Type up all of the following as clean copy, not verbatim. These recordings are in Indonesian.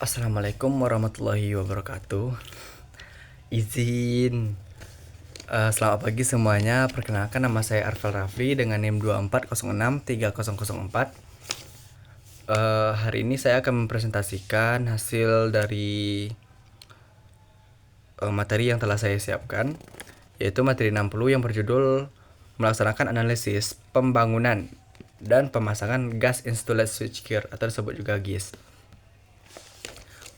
Assalamualaikum warahmatullahi wabarakatuh. Izin. Selamat pagi semuanya. Perkenalkan, nama saya Arfel Rafli dengan NIM 24063004. Hari ini saya akan mempresentasikan hasil dari materi yang telah saya siapkan, yaitu materi 60 yang berjudul melaksanakan analisis pembangunan dan pemasangan gas installed switchgear atau disebut juga GIS.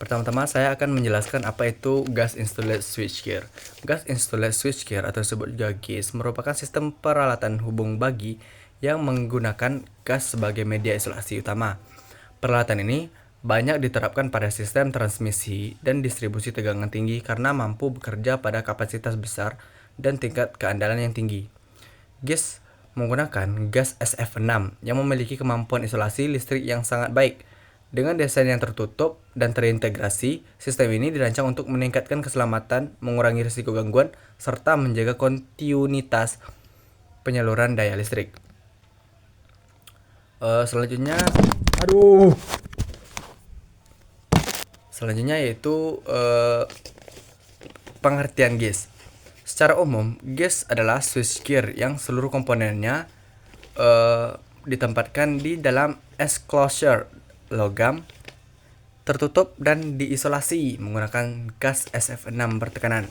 Pertama-tama saya akan menjelaskan apa itu Gas Installed Switchgear. Gas Installed Switchgear atau disebut juga GIS merupakan sistem peralatan hubung bagi yang menggunakan gas sebagai media isolasi utama. Peralatan ini banyak diterapkan pada sistem transmisi dan distribusi tegangan tinggi karena mampu bekerja pada kapasitas besar dan tingkat keandalan yang tinggi. GIS menggunakan gas SF6 yang memiliki kemampuan isolasi listrik yang sangat baik. Dengan desain yang tertutup dan terintegrasi, sistem ini dirancang untuk meningkatkan keselamatan, mengurangi risiko gangguan, serta menjaga kontinuitas penyaluran daya listrik. Selanjutnya yaitu pengertian GIS. Secara umum, GIS adalah switchgear yang seluruh komponennya ditempatkan di dalam enclosure logam tertutup dan diisolasi menggunakan gas SF6 bertekanan.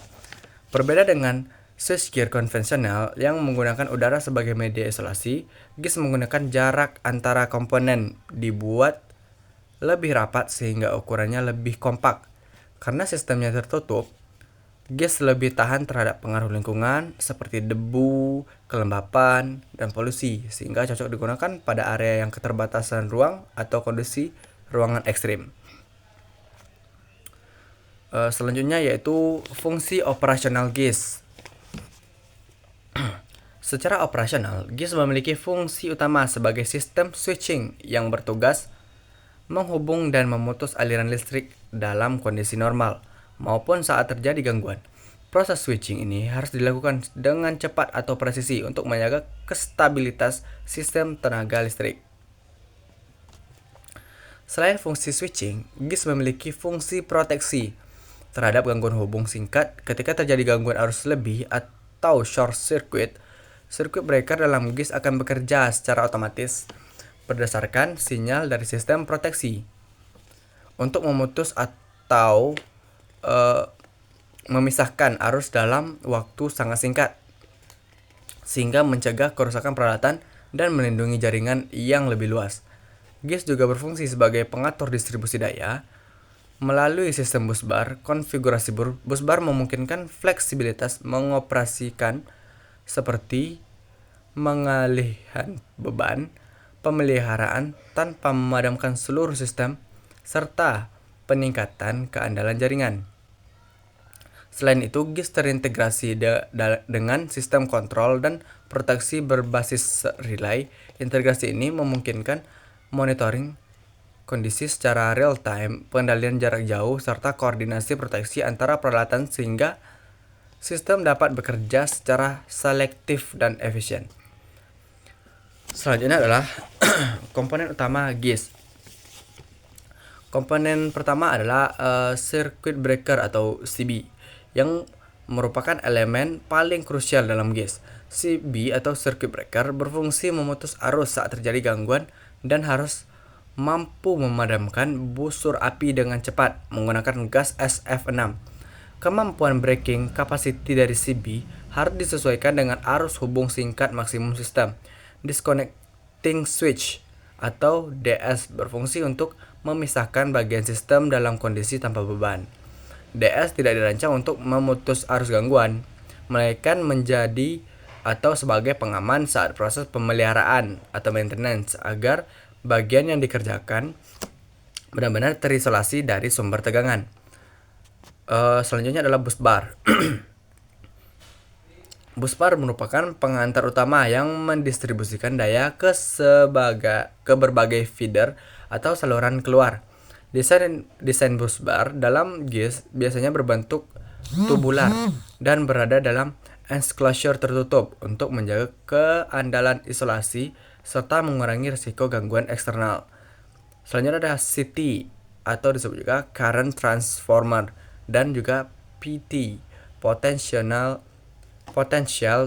Berbeda dengan switchgear konvensional yang menggunakan udara sebagai media isolasi, GIS menggunakan jarak antara komponen dibuat lebih rapat sehingga ukurannya lebih kompak. Karena sistemnya tertutup, GIS lebih tahan terhadap pengaruh lingkungan seperti debu, kelembapan, dan polusi, sehingga cocok digunakan pada area yang keterbatasan ruang atau kondisi ruangan ekstrim. Selanjutnya yaitu fungsi operasional GIS. Secara operasional, GIS memiliki fungsi utama sebagai sistem switching yang bertugas menghubung dan memutus aliran listrik dalam kondisi normal maupun saat terjadi gangguan. Proses switching ini harus dilakukan dengan cepat atau presisi untuk menjaga kestabilitas sistem tenaga listrik. Selain fungsi switching, GIS memiliki fungsi proteksi terhadap gangguan hubung singkat ketika terjadi gangguan arus lebih atau short circuit. Circuit breaker dalam GIS akan bekerja secara otomatis berdasarkan sinyal dari sistem proteksi untuk memutus atau memisahkan arus dalam waktu sangat singkat, sehingga mencegah kerusakan peralatan dan melindungi jaringan yang lebih luas. GIS juga berfungsi sebagai pengatur distribusi daya. Melalui sistem busbar, konfigurasi busbar memungkinkan fleksibilitas mengoperasikan seperti pengalihan beban, pemeliharaan tanpa memadamkan seluruh sistem, serta peningkatan keandalan jaringan. Selain itu, GIS terintegrasi dengan sistem kontrol dan proteksi berbasis relay. Integrasi ini memungkinkan monitoring kondisi secara real time, pengendalian jarak jauh, serta koordinasi proteksi antara peralatan sehingga sistem dapat bekerja secara selektif dan efisien. Selanjutnya adalah komponen utama GIS. Komponen pertama adalah circuit breaker atau CB, yang merupakan elemen paling krusial dalam GIS. CB atau circuit breaker berfungsi memutus arus saat terjadi gangguan dan harus mampu memadamkan busur api dengan cepat menggunakan gas SF6. Kemampuan breaking capacity dari CB harus disesuaikan dengan arus hubung singkat maksimum sistem. Disconnecting switch atau DS berfungsi untuk memisahkan bagian sistem dalam kondisi tanpa beban. DS tidak dirancang untuk memutus arus gangguan, melainkan menjadi atau sebagai pengaman saat proses pemeliharaan atau maintenance agar bagian yang dikerjakan benar-benar terisolasi dari sumber tegangan. Selanjutnya adalah busbar. Busbar merupakan pengantar utama yang mendistribusikan daya ke berbagai feeder atau saluran keluar. Desain busbar dalam GIS biasanya berbentuk tubular dan berada dalam enclosure tertutup untuk menjaga keandalan isolasi serta mengurangi risiko gangguan eksternal. Selanjutnya ada CT atau disebut juga current transformer, dan juga PT, potential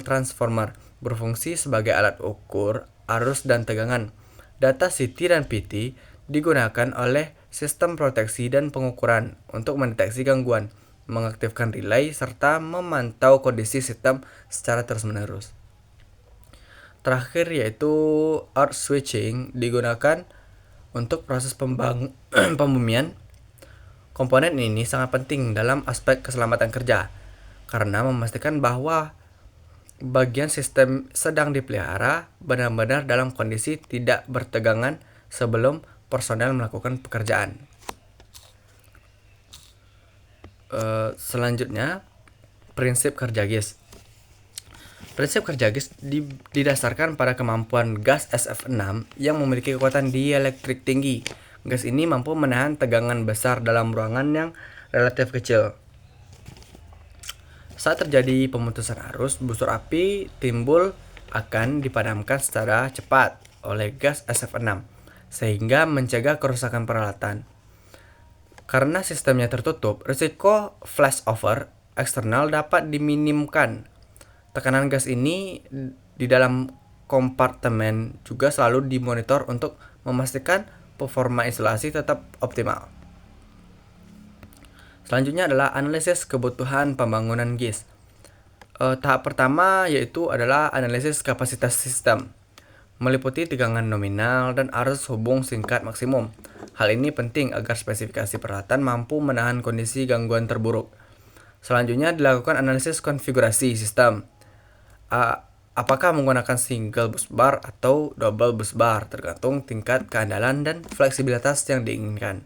transformer, berfungsi sebagai alat ukur arus dan tegangan. Data CT dan PT digunakan oleh sistem proteksi dan pengukuran untuk mendeteksi gangguan, mengaktifkan relay, serta memantau kondisi sistem secara terus-menerus. Terakhir yaitu arc switching, digunakan untuk proses pembumian. Komponen ini sangat penting dalam aspek keselamatan kerja karena memastikan bahwa bagian sistem sedang dipelihara benar-benar dalam kondisi tidak bertegangan sebelum personel melakukan pekerjaan. Selanjutnya, prinsip kerja GIS. Prinsip kerja GIS didasarkan pada kemampuan gas SF6 yang memiliki kekuatan dielektrik tinggi. Gas ini mampu menahan tegangan besar dalam ruangan yang relatif kecil. Saat terjadi pemutusan arus, busur api timbul akan dipadamkan secara cepat oleh gas SF6 sehingga mencegah kerusakan peralatan. Karena sistemnya tertutup, risiko flashover eksternal dapat diminimkan. Tekanan gas ini di dalam kompartemen juga selalu dimonitor untuk memastikan performa isolasi tetap optimal. Selanjutnya adalah analisis kebutuhan pembangunan GIS. Tahap pertama yaitu adalah analisis kapasitas sistem, meliputi tegangan nominal dan arus hubung singkat maksimum. Hal ini penting agar spesifikasi peralatan mampu menahan kondisi gangguan terburuk. Selanjutnya dilakukan analisis konfigurasi sistem. Apakah menggunakan single bus bar atau double bus bar, tergantung tingkat keandalan dan fleksibilitas yang diinginkan.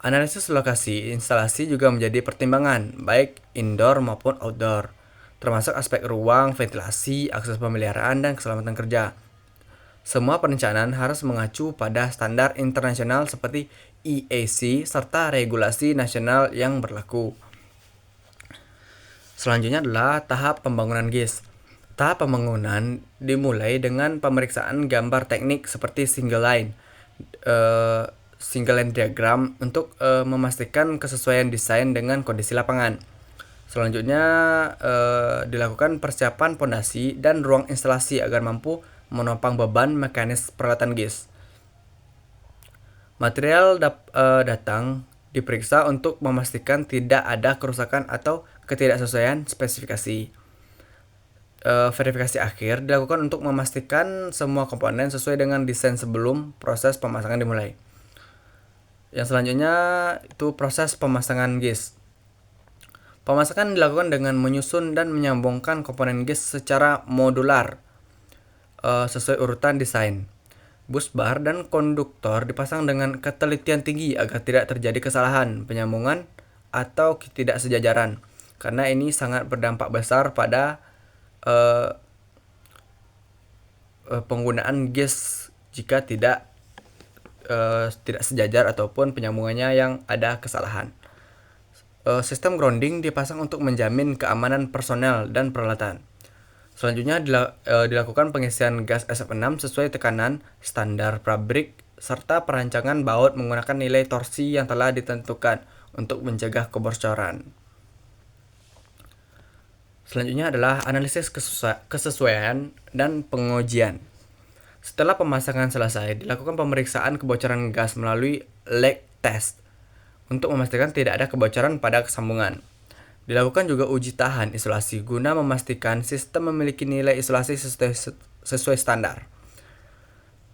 Analisis lokasi instalasi juga menjadi pertimbangan, baik indoor maupun outdoor, termasuk aspek ruang, ventilasi, akses pemeliharaan, dan keselamatan kerja. Semua perencanaan harus mengacu pada standar internasional seperti EAC serta regulasi nasional yang berlaku. Selanjutnya adalah tahap pembangunan GIS. Tahap pembangunan dimulai dengan pemeriksaan gambar teknik seperti single line diagram untuk memastikan kesesuaian desain dengan kondisi lapangan. Selanjutnya dilakukan persiapan pondasi dan ruang instalasi agar mampu menopang beban mekanis peralatan GIS. Material datang diperiksa untuk memastikan tidak ada kerusakan atau ketidaksesuaian spesifikasi. Verifikasi akhir dilakukan untuk memastikan semua komponen sesuai dengan desain sebelum proses pemasangan dimulai. Yang selanjutnya itu proses pemasangan GIS. Pemasangan dilakukan dengan menyusun dan menyambungkan komponen GIS secara modular sesuai urutan desain. Bus bar dan konduktor dipasang dengan ketelitian tinggi agar tidak terjadi kesalahan penyambungan atau ketidaksejajaran, karena ini sangat berdampak besar pada penggunaan GIS jika tidak sejajar ataupun penyambungannya yang ada kesalahan. Sistem grounding dipasang untuk menjamin keamanan personel dan peralatan. Selanjutnya dilakukan pengisian gas SF6 sesuai tekanan standar pabrik serta perancangan baut menggunakan nilai torsi yang telah ditentukan untuk mencegah kebocoran. Selanjutnya adalah analisis kesesuaian dan pengujian. Setelah pemasangan selesai, dilakukan pemeriksaan kebocoran gas melalui leak test untuk memastikan tidak ada kebocoran pada sambungan. Dilakukan juga uji tahan isolasi guna memastikan sistem memiliki nilai isolasi sesuai standar.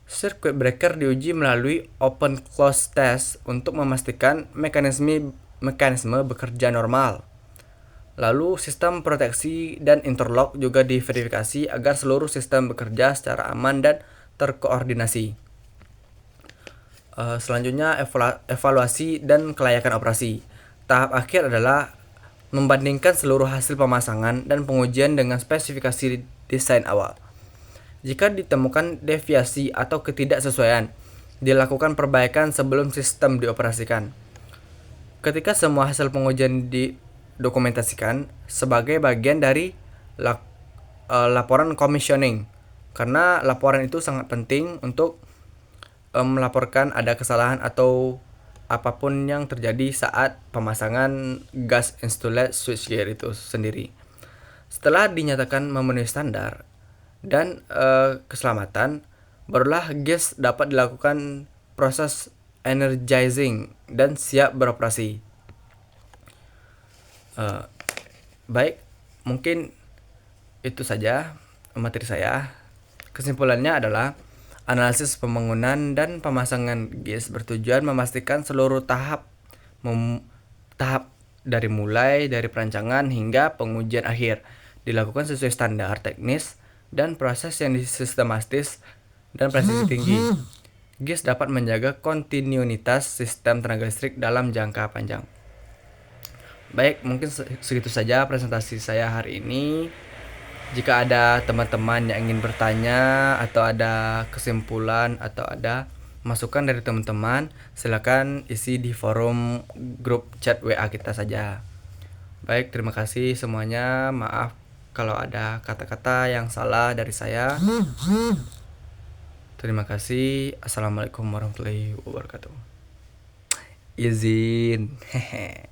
Circuit breaker diuji melalui open close test untuk memastikan mekanisme bekerja normal. Lalu sistem proteksi dan interlock juga diverifikasi agar seluruh sistem bekerja secara aman dan terkoordinasi. Selanjutnya evaluasi dan kelayakan operasi. Tahap akhir adalah membandingkan seluruh hasil pemasangan dan pengujian dengan spesifikasi desain awal. Jika ditemukan deviasi atau ketidaksesuaian, dilakukan perbaikan sebelum sistem dioperasikan. Ketika semua hasil pengujian didokumentasikan sebagai bagian dari laporan commissioning, karena laporan itu sangat penting untuk melaporkan ada kesalahan atau apapun yang terjadi saat pemasangan gas installed switchgear itu sendiri. Setelah dinyatakan memenuhi standar dan keselamatan, barulah gas dapat dilakukan proses energizing dan siap beroperasi. Baik, mungkin itu saja materi saya. Kesimpulannya adalah analisis pembangunan dan pemasangan gas bertujuan memastikan seluruh tahap dari mulai dari perancangan hingga pengujian akhir dilakukan sesuai standar teknis dan proses yang sistematis dan presisi tinggi. GIS dapat menjaga kontinuitas sistem tenaga listrik dalam jangka panjang. Baik, mungkin segitu saja presentasi saya hari ini. Jika ada teman-teman yang ingin bertanya atau ada kesimpulan atau ada masukan dari teman-teman, silakan isi di forum grup chat WA kita saja. Baik, terima kasih semuanya. Maaf kalau ada kata-kata yang salah dari saya. Terima kasih. Assalamualaikum warahmatullahi wabarakatuh. Izin. Hehe.